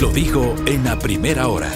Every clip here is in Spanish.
Lo dijo en la primera hora.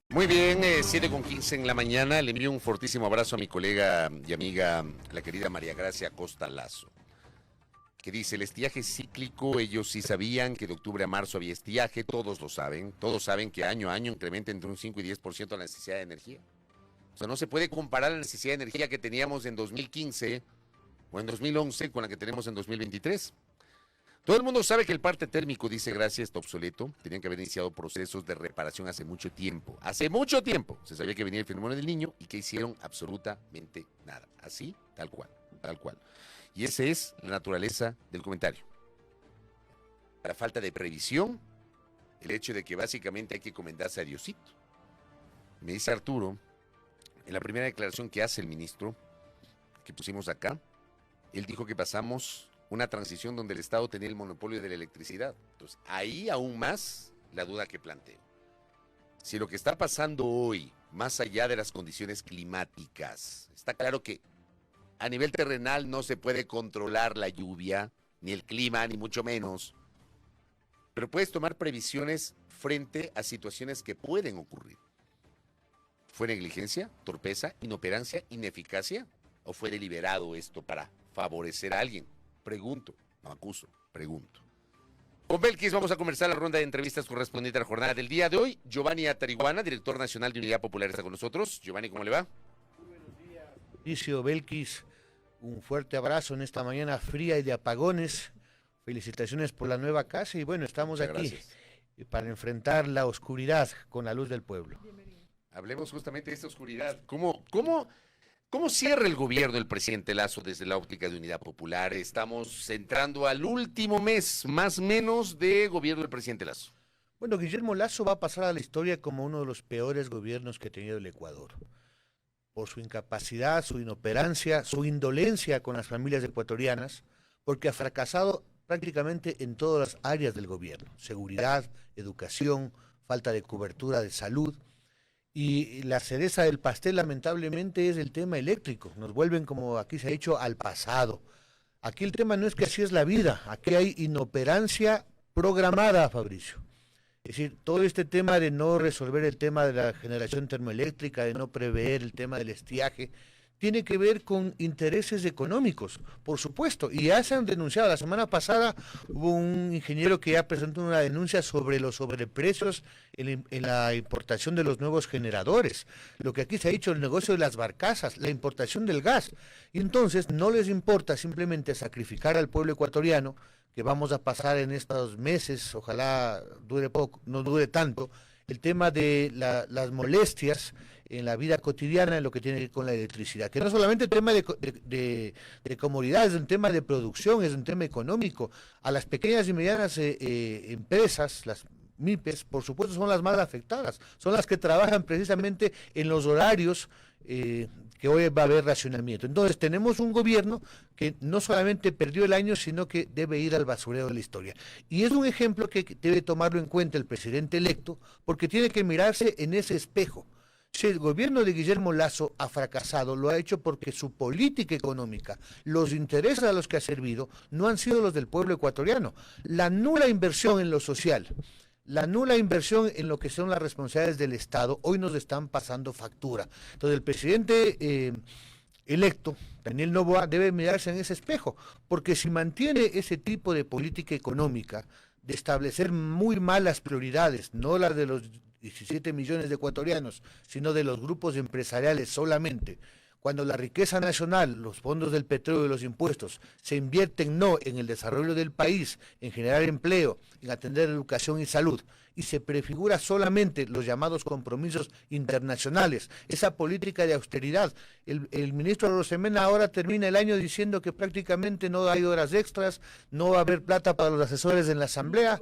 Muy bien, 7:15 en la mañana. Le envío un fortísimo abrazo a mi colega y amiga, la querida María Gracia Costa Lazo, que dice: el estiaje cíclico, ellos sí sabían que de octubre a marzo había estiaje, todos lo saben, todos saben que año a año incrementa entre un 5 y 10% la necesidad de energía. O sea, no se puede comparar la necesidad de energía que teníamos en 2015 o en 2011 con la que tenemos en 2023. Todo el mundo sabe que el parte térmico, dice Gracia, está obsoleto. Tenían que haber iniciado procesos de reparación hace mucho tiempo. Hace mucho tiempo se sabía que venía el fenómeno del Niño y que hicieron absolutamente nada. Así, tal cual, tal cual. Y esa es la naturaleza del comentario. La falta de previsión, el hecho de que básicamente hay que encomendarse a Diosito. Me dice Arturo, en la primera declaración que hace el ministro, que pusimos acá, él dijo que pasamos una transición donde el Estado tenía el monopolio de la electricidad. Entonces, ahí aún más la duda que planteo. Si lo que está pasando hoy, más allá de las condiciones climáticas, está claro que a nivel terrenal no se puede controlar la lluvia, ni el clima, ni mucho menos, pero puedes tomar previsiones frente a situaciones que pueden ocurrir. ¿Fue negligencia, torpeza, inoperancia, ineficacia? ¿O fue deliberado esto para favorecer a alguien? Pregunto, no acuso, pregunto. Con Belkis vamos a conversar la ronda de entrevistas correspondiente a la jornada del día de hoy. Giovanni Atariguana, director nacional de Unidad Popular, está con nosotros. Giovanni, ¿cómo le va? Muy buenos días, Mauricio, Belkis. Un fuerte abrazo en esta mañana fría y de apagones. Felicitaciones por la nueva casa y bueno, estamos Muchas aquí gracias. para enfrentar la oscuridad con la luz del pueblo. Hablemos justamente de esta oscuridad. ¿Cómo cierra el gobierno del presidente Lazo desde la óptica de Unidad Popular? Estamos entrando al último mes, más o menos, de gobierno del presidente Lazo. Bueno, Guillermo Lazo va a pasar a la historia como uno de los peores gobiernos que ha tenido el Ecuador. Por su incapacidad, su inoperancia, su indolencia con las familias ecuatorianas, porque ha fracasado prácticamente en todas las áreas del gobierno: seguridad, educación, falta de cobertura de salud. Y la cereza del pastel, lamentablemente, es el tema eléctrico. Nos vuelven, como aquí se ha dicho, al pasado. Aquí el tema no es que así es la vida, aquí hay inoperancia programada, Fabricio. Es decir, todo este tema de no resolver el tema de la generación termoeléctrica, de no prever el tema del estiaje, tiene que ver con intereses económicos, por supuesto, y ya se han denunciado. La semana pasada hubo un ingeniero que ya presentó una denuncia sobre los sobreprecios en la importación de los nuevos generadores, lo que aquí se ha dicho, el negocio de las barcazas, la importación del gas, y entonces no les importa simplemente sacrificar al pueblo ecuatoriano, que vamos a pasar en estos meses, ojalá dure poco, no dure tanto, el tema de las molestias en la vida cotidiana, en lo que tiene que ver con la electricidad, que no solamente es un tema de comodidad, es un tema de producción, es un tema económico. A las pequeñas y medianas empresas, las MIPES, por supuesto, son las más afectadas, son las que trabajan precisamente en los horarios que hoy va a haber racionamiento. Entonces tenemos un gobierno que no solamente perdió el año, sino que debe ir al basurero de la historia. Y es un ejemplo que debe tomarlo en cuenta el presidente electo, porque tiene que mirarse en ese espejo. Si el gobierno de Guillermo Lazo ha fracasado, lo ha hecho porque su política económica, los intereses a los que ha servido, no han sido los del pueblo ecuatoriano. La nula inversión en lo social, la nula inversión en lo que son las responsabilidades del Estado, hoy nos están pasando factura. Entonces el presidente electo, Daniel Noboa, debe mirarse en ese espejo, porque si mantiene ese tipo de política económica, de establecer muy malas prioridades, no las de los 17 millones de ecuatorianos, sino de los grupos empresariales solamente, cuando la riqueza nacional, los fondos del petróleo y los impuestos se invierten no en el desarrollo del país, en generar empleo, en atender educación y salud, y se prefigura solamente los llamados compromisos internacionales, esa política de austeridad. El ministro Rosemena ahora termina el año diciendo que prácticamente no hay horas extras, no va a haber plata para los asesores en la asamblea.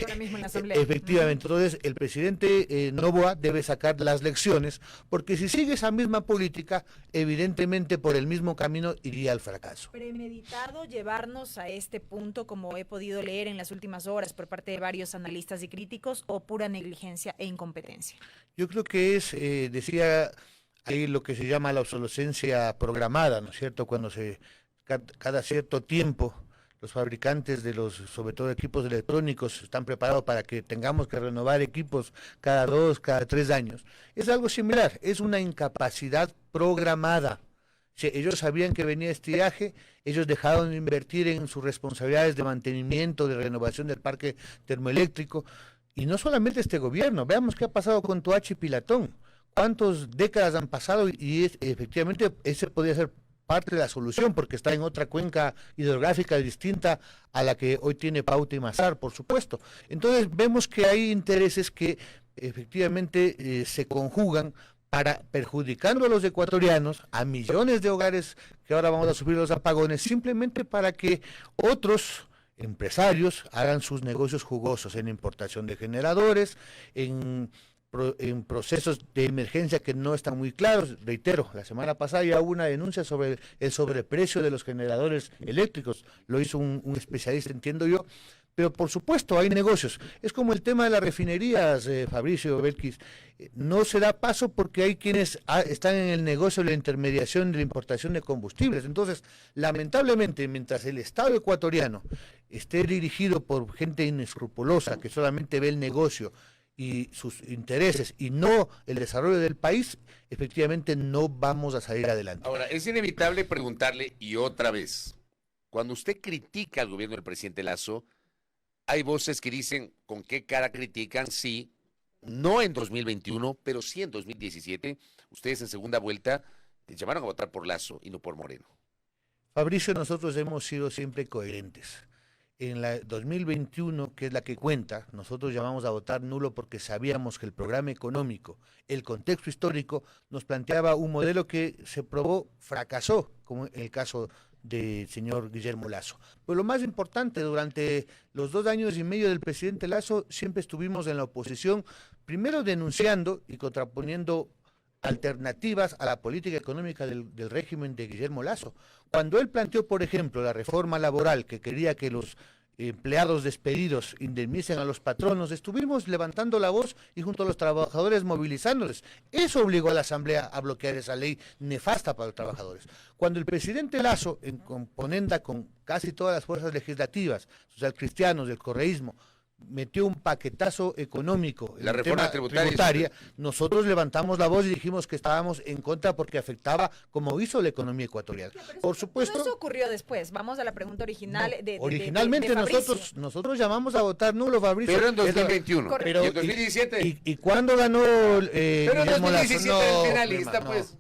Ahora mismo en la asamblea. Efectivamente, entonces el presidente Noboa debe sacar las lecciones, porque si sigue esa misma política, evidentemente por el mismo camino iría al fracaso. Premeditado llevarnos a este punto, como he podido leer en las últimas horas por parte de varios analistas y críticos, o pura negligencia e incompetencia. Yo creo que es, decía ahí, lo que se llama la obsolescencia programada, ¿no es cierto? Cuando cada cierto tiempo los fabricantes de los, sobre todo equipos electrónicos, están preparados para que tengamos que renovar equipos cada 2, cada 3 años. Es algo similar, es una incapacidad programada. Sí, ellos sabían que venía este viaje, ellos dejaron de invertir en sus responsabilidades de mantenimiento, de renovación del parque termoeléctrico, y no solamente este gobierno, veamos qué ha pasado con Toachi y Pilatón, cuántas décadas han pasado y efectivamente ese podría ser parte de la solución porque está en otra cuenca hidrográfica distinta a la que hoy tiene Pauta y Mazar, por supuesto. Entonces vemos que hay intereses que efectivamente se conjugan para perjudicando a los ecuatorianos, a millones de hogares que ahora vamos a sufrir los apagones, simplemente para que otros empresarios hagan sus negocios jugosos en importación de generadores, en procesos de emergencia que no están muy claros. Reitero, la semana pasada ya hubo una denuncia sobre el sobreprecio de los generadores eléctricos, lo hizo un especialista, entiendo yo, pero por supuesto hay negocios. Es como el tema de las refinerías, Fabricio Belkis, no se da paso porque hay quienes están en el negocio de la intermediación de la importación de combustibles. Entonces, lamentablemente, mientras el Estado ecuatoriano esté dirigido por gente inescrupulosa que solamente ve el negocio y sus intereses y no el desarrollo del país, efectivamente no vamos a salir adelante. Ahora, es inevitable preguntarle, y otra vez, cuando usted critica al gobierno del presidente Lasso, hay voces que dicen con qué cara critican, sí, no en 2021, pero sí en 2017, ustedes en segunda vuelta llamaron a votar por Lasso y no por Moreno. Fabricio, nosotros hemos sido siempre coherentes. En la 2021, que es la que cuenta, nosotros llamamos a votar nulo porque sabíamos que el programa económico, el contexto histórico, nos planteaba un modelo que se probó, fracasó, como en el caso del señor Guillermo Lasso. Pero lo más importante, durante los 2 años y medio del presidente Lasso, siempre estuvimos en la oposición, primero denunciando y contraponiendo alternativas a la política económica del régimen de Guillermo Lasso. Cuando él planteó, por ejemplo, la reforma laboral, que quería que los empleados despedidos indemnicen a los patronos, estuvimos levantando la voz y junto a los trabajadores movilizándoles. Eso obligó a la Asamblea a bloquear esa ley nefasta para los trabajadores. Cuando el presidente Lasso, en componenda con casi todas las fuerzas legislativas, socialcristianos, del correísmo, metió un paquetazo económico en la reforma tributaria, nosotros levantamos la voz y dijimos que estábamos en contra porque afectaba como hizo la economía ecuatoriana. Por supuesto. Pero eso ocurrió después. Vamos a la pregunta original. No, originalmente nosotros llamamos a votar nulo, Fabricio. Pero en 2021. Pero, ¿y en 2017? ¿Y cuándo ganó pero en 2017 el finalista, pues.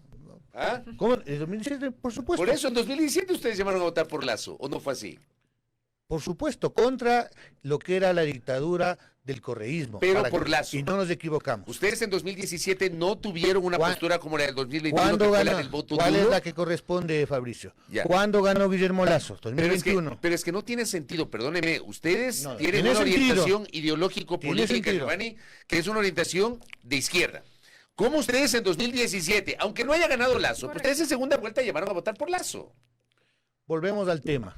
¿Ah? ¿Cómo? En 2017, por supuesto. Por eso en 2017 ustedes llamaron a votar por Lasso, ¿o no fue así? Por supuesto, contra lo que era la dictadura del correísmo. Pero por Lasso. Y no nos equivocamos. Ustedes en 2017 no tuvieron una postura como la del 2021, ¿cuándo que fue ganó? la del voto ¿Cuál duro? es la que corresponde, Fabricio? Ya. ¿Cuándo ganó Guillermo Lasso? 2021. Pero es que no tiene sentido, perdóneme. Ustedes tienen tiene una orientación sentido. ideológico-política, Giovanni, que es una orientación de izquierda. ¿Cómo ustedes en 2017, aunque no haya ganado Lasso, pero ustedes en segunda vuelta llamaron a votar por Lasso? Volvemos al tema.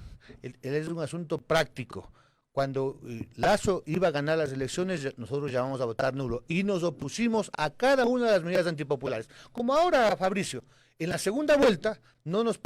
Es un asunto práctico. Cuando Lasso iba a ganar las elecciones, nosotros llamamos a votar nulo y nos opusimos a cada una de las medidas antipopulares. Como ahora, Fabricio, en la segunda vuelta no nos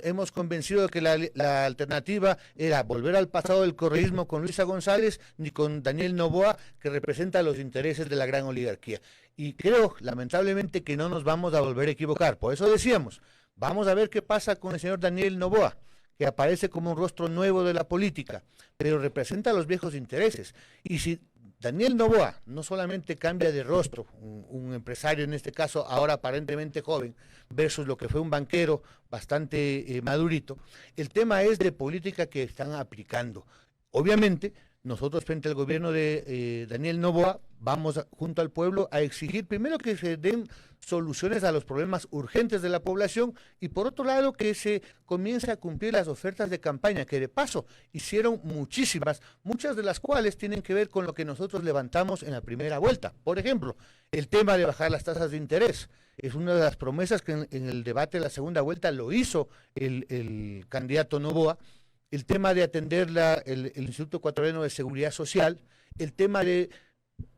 hemos convencido de que la alternativa era volver al pasado del correísmo con Luisa González ni con Daniel Noboa, que representa los intereses de la gran oligarquía. Y creo, lamentablemente, que no nos vamos a volver a equivocar. Por eso decíamos, vamos a ver qué pasa con el señor Daniel Noboa, que aparece como un rostro nuevo de la política, pero representa los viejos intereses. Y si Daniel Noboa no solamente cambia de rostro, un empresario en este caso, ahora aparentemente joven, versus lo que fue un banquero bastante madurito, el tema es de política que están aplicando. Obviamente, nosotros frente al gobierno de Daniel Noboa vamos junto al pueblo a exigir primero que se den soluciones a los problemas urgentes de la población y por otro lado que se comience a cumplir las ofertas de campaña que de paso hicieron muchísimas, muchas de las cuales tienen que ver con lo que nosotros levantamos en la primera vuelta. Por ejemplo, el tema de bajar las tasas de interés es una de las promesas que en el debate de la segunda vuelta lo hizo el candidato Noboa. El tema de atender el Instituto Ecuatoriano de Seguridad Social, el tema de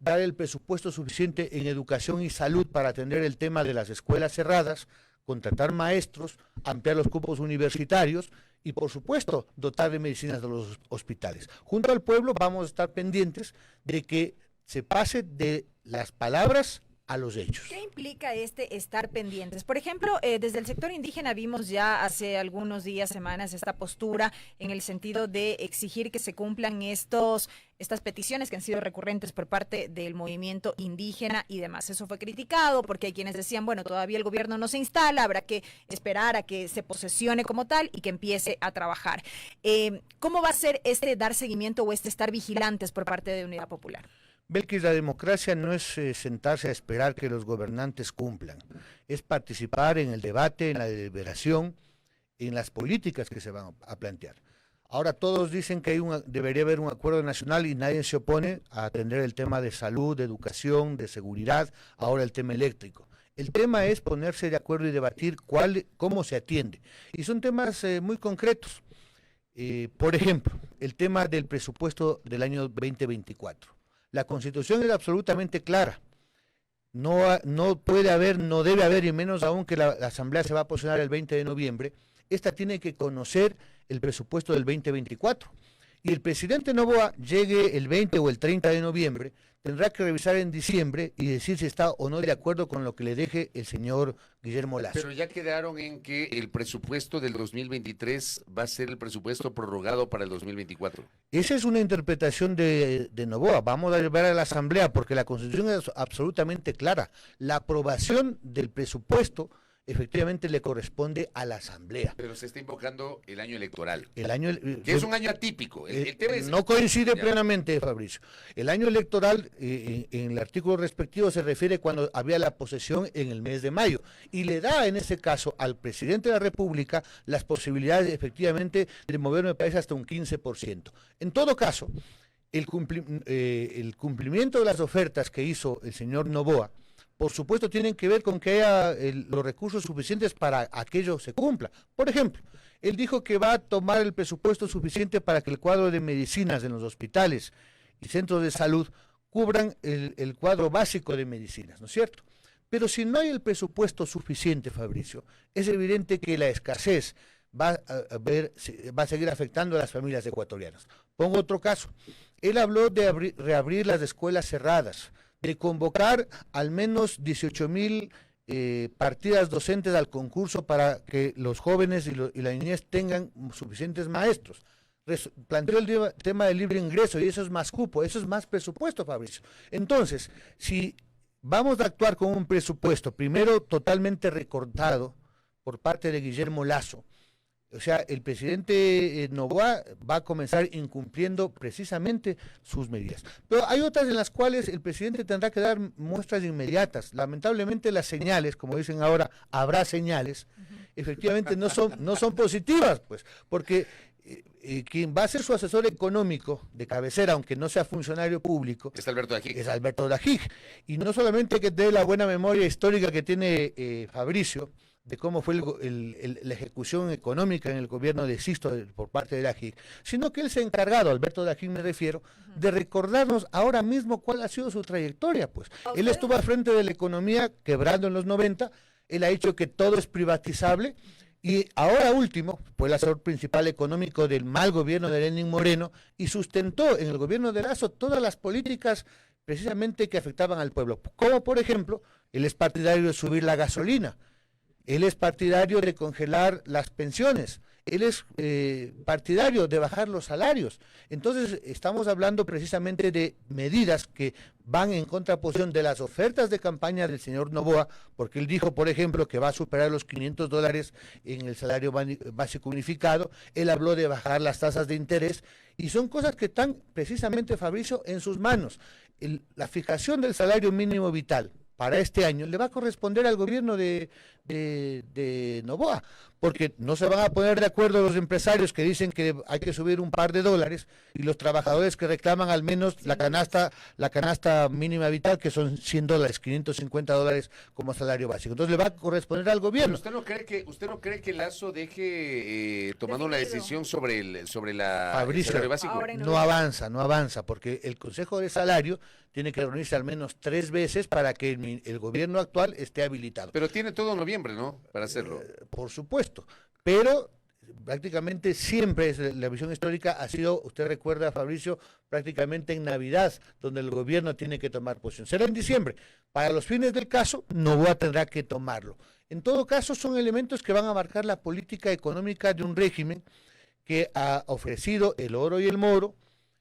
dar el presupuesto suficiente en educación y salud para atender el tema de las escuelas cerradas, contratar maestros, ampliar los cupos universitarios y por supuesto dotar de medicinas a los hospitales. Junto al pueblo vamos a estar pendientes de que se pase de las palabras a los hechos. ¿Qué implica este estar pendientes? Por ejemplo, desde el sector indígena vimos ya hace algunos días, semanas, esta postura en el sentido de exigir que se cumplan estas peticiones que han sido recurrentes por parte del movimiento indígena y demás. Eso fue criticado porque hay quienes decían, bueno, todavía el gobierno no se instala, habrá que esperar a que se posesione como tal y que empiece a trabajar. ¿Cómo va a ser este dar seguimiento o este estar vigilantes por parte de Unidad Popular? Belkis, la democracia no es sentarse a esperar que los gobernantes cumplan, es participar en el debate, en la deliberación, en las políticas que se van a plantear. Ahora todos dicen que debería haber un acuerdo nacional y nadie se opone a atender el tema de salud, de educación, de seguridad, ahora el tema eléctrico. El tema es ponerse de acuerdo y debatir cómo se atiende. Y son temas muy concretos. Por ejemplo, el tema del presupuesto del año 2024. La Constitución es absolutamente clara. No puede haber, no debe haber, y menos aún que la Asamblea se va a posicionar el 20 de noviembre. Esta tiene que conocer el presupuesto del 2024. Y el presidente Noboa llegue el 20 o el 30 de noviembre, tendrá que revisar en diciembre y decir si está o no de acuerdo con lo que le deje el señor Guillermo Lasso. Pero ya quedaron en que el presupuesto del 2023 va a ser el presupuesto prorrogado para el 2024. Esa es una interpretación de Noboa. Vamos a llevar a la Asamblea porque la Constitución es absolutamente clara. La aprobación del presupuesto efectivamente le corresponde a la Asamblea. Pero se está invocando el año electoral. Que es un año atípico. El tema es... No coincide plenamente, Fabricio. El año electoral, en el artículo respectivo, se refiere cuando había la posesión en el mes de mayo. Y le da, en ese caso, al presidente de la República las posibilidades, efectivamente, de mover el país hasta un 15%. En todo caso, el cumplimiento de las ofertas que hizo el señor Noboa, por supuesto, tienen que ver con que haya los recursos suficientes para aquello se cumpla. Por ejemplo, él dijo que va a tomar el presupuesto suficiente para que el cuadro de medicinas en los hospitales y centros de salud cubran el cuadro básico de medicinas, ¿no es cierto? Pero si no hay el presupuesto suficiente, Fabricio, es evidente que la escasez va a seguir afectando a las familias ecuatorianas. Pongo otro caso. Él habló de reabrir las escuelas cerradas, de convocar al menos 18,000 partidas docentes al concurso para que los jóvenes y la niñez tengan suficientes maestros. Planteó el tema del libre ingreso y eso es más cupo, eso es más presupuesto, Fabricio. Entonces, si vamos a actuar con un presupuesto, primero totalmente recortado por parte de Guillermo Lasso, o sea, el presidente Noboa va a comenzar incumpliendo precisamente sus medidas. Pero hay otras en las cuales el presidente tendrá que dar muestras inmediatas. Lamentablemente las señales, como dicen ahora, habrá señales, efectivamente no son positivas, pues, porque quien va a ser su asesor económico de cabecera, aunque no sea funcionario público, es Alberto Dajig. Es Alberto Dajig. Y no solamente que dé la buena memoria histórica que tiene Fabricio, de cómo fue la ejecución económica en el gobierno de Sisto por parte de Dajig, sino que él se ha encargado, Alberto Dajig me refiero, de recordarnos ahora mismo cuál ha sido su trayectoria. Pues él estuvo al frente de la economía quebrando en los 90, él ha dicho que todo es privatizable, y ahora último fue el asesor principal económico del mal gobierno de Lenín Moreno y sustentó en el gobierno de Lasso todas las políticas precisamente que afectaban al pueblo, como por ejemplo, él es partidario de subir la gasolina, él es partidario de congelar las pensiones, él es partidario de bajar los salarios. Entonces estamos hablando precisamente de medidas que van en contraposición de las ofertas de campaña del señor Noboa, porque él dijo, por ejemplo, que va a superar los $500 en el salario básico unificado, él habló de bajar las tasas de interés, y son cosas que están precisamente, Fabricio, en sus manos. La fijación del salario mínimo vital para este año le va a corresponder al gobierno de Noboa, porque no se van a poner de acuerdo los empresarios que dicen que hay que subir un par de dólares y los trabajadores que reclaman al menos la canasta mínima vital, que son $100, $550 como salario básico. Entonces le va a corresponder al gobierno. ¿Usted no cree que Lasso deje tomando la decisión sobre el salario básico? No avanza, porque el Consejo de Salario tiene que reunirse al menos 3 veces para que el gobierno actual esté habilitado. Pero tiene todo noviembre, ¿no? Para hacerlo. Por supuesto, pero prácticamente siempre es la visión histórica ha sido, usted recuerda, Fabricio, prácticamente en Navidad, donde el gobierno tiene que tomar posición. Será en diciembre. Para los fines del caso, Noboa tendrá que tomarlo. En todo caso, son elementos que van a marcar la política económica de un régimen que ha ofrecido el oro y el moro,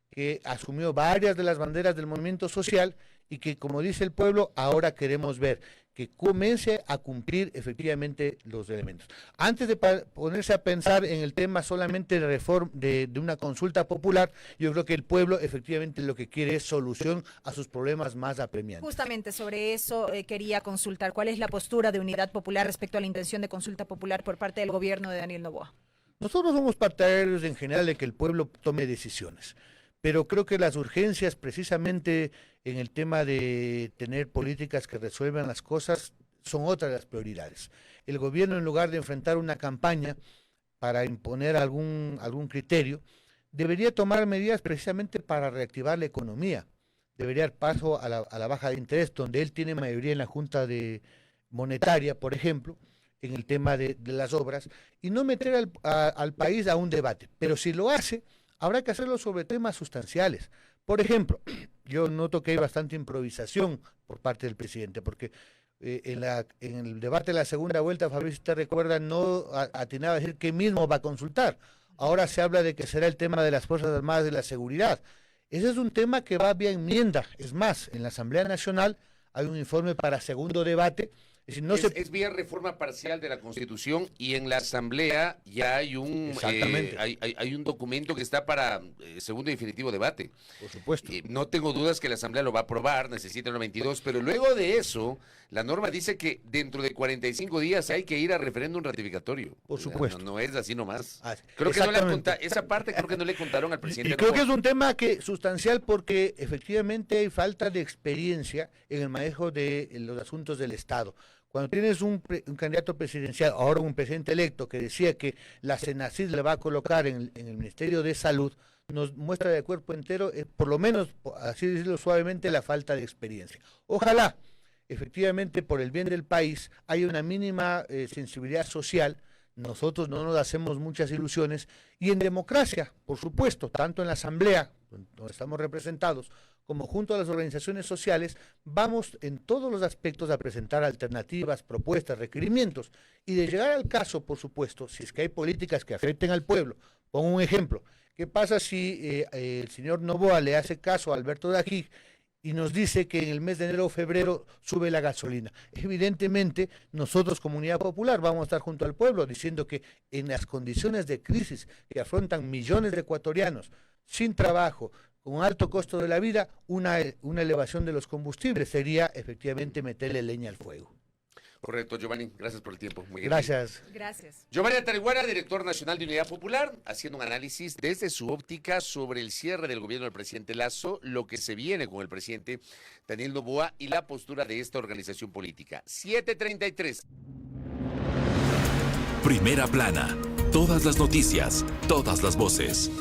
que asumió varias de las banderas del movimiento social y que, como dice el pueblo, ahora queremos ver que comience a cumplir efectivamente los elementos. Antes de ponerse a pensar en el tema solamente de una consulta popular, yo creo que el pueblo efectivamente lo que quiere es solución a sus problemas más apremiantes. Justamente sobre eso quería consultar. ¿Cuál es la postura de Unidad Popular respecto a la intención de consulta popular por parte del gobierno de Daniel Noboa? Nosotros somos partidarios en general de que el pueblo tome decisiones, pero creo que las urgencias precisamente en el tema de tener políticas que resuelvan las cosas son otras de las prioridades. El gobierno, en lugar de enfrentar una campaña para imponer algún criterio, debería tomar medidas precisamente para reactivar la economía. Debería dar paso a la baja de interés, donde él tiene mayoría en la Junta Monetaria, por ejemplo, en el tema de las obras, y no meter al país a un debate. Pero si lo hace, habrá que hacerlo sobre temas sustanciales. Por ejemplo, yo noto que hay bastante improvisación por parte del presidente, porque en el debate de la segunda vuelta, Fabricio, usted recuerda, no atinaba a decir qué mismo va a consultar. Ahora se habla de que será el tema de las Fuerzas Armadas y la seguridad. Ese es un tema que va vía enmienda. Es más, en la Asamblea Nacional hay un informe para segundo debate. Es decir, es vía reforma parcial de la Constitución y en la Asamblea ya hay hay un documento que está para segundo y definitivo debate. Por supuesto. No tengo dudas que la Asamblea lo va a aprobar, necesita el 92, pero luego de eso, la norma dice que dentro de 45 días hay que ir a referéndum ratificatorio. Por supuesto. No es así nomás. Creo que esa parte creo que no le contaron al presidente. Y creo que es un tema sustancial porque efectivamente hay falta de experiencia en el manejo de los asuntos del Estado. Cuando tienes un candidato presidencial, ahora un presidente electo, que decía que la CENACYT le va a colocar en el Ministerio de Salud, nos muestra de cuerpo entero, por lo menos, así decirlo suavemente, la falta de experiencia. Ojalá, efectivamente, por el bien del país, haya una mínima sensibilidad social. Nosotros no nos hacemos muchas ilusiones. Y en democracia, por supuesto, tanto en la Asamblea, donde estamos representados, como junto a las organizaciones sociales, vamos en todos los aspectos a presentar alternativas, propuestas, requerimientos, y de llegar al caso, por supuesto, si es que hay políticas que afecten al pueblo. Pongo un ejemplo. ¿Qué pasa si el señor Noboa le hace caso a Alberto Dají y nos dice que en el mes de enero o febrero sube la gasolina? Evidentemente, nosotros, Comunidad Popular, vamos a estar junto al pueblo diciendo que en las condiciones de crisis que afrontan millones de ecuatorianos sin trabajo, con alto costo de la vida, una elevación de los combustibles sería efectivamente meterle leña al fuego. Correcto, Giovanni, gracias por el tiempo. Muy Gracias. Gracias. Giovanni Atariguara, director nacional de Unidad Popular, haciendo un análisis desde su óptica sobre el cierre del gobierno del presidente Lasso, lo que se viene con el presidente Daniel Noboa y la postura de esta organización política. 7:33. Primera plana. Todas las noticias, todas las voces.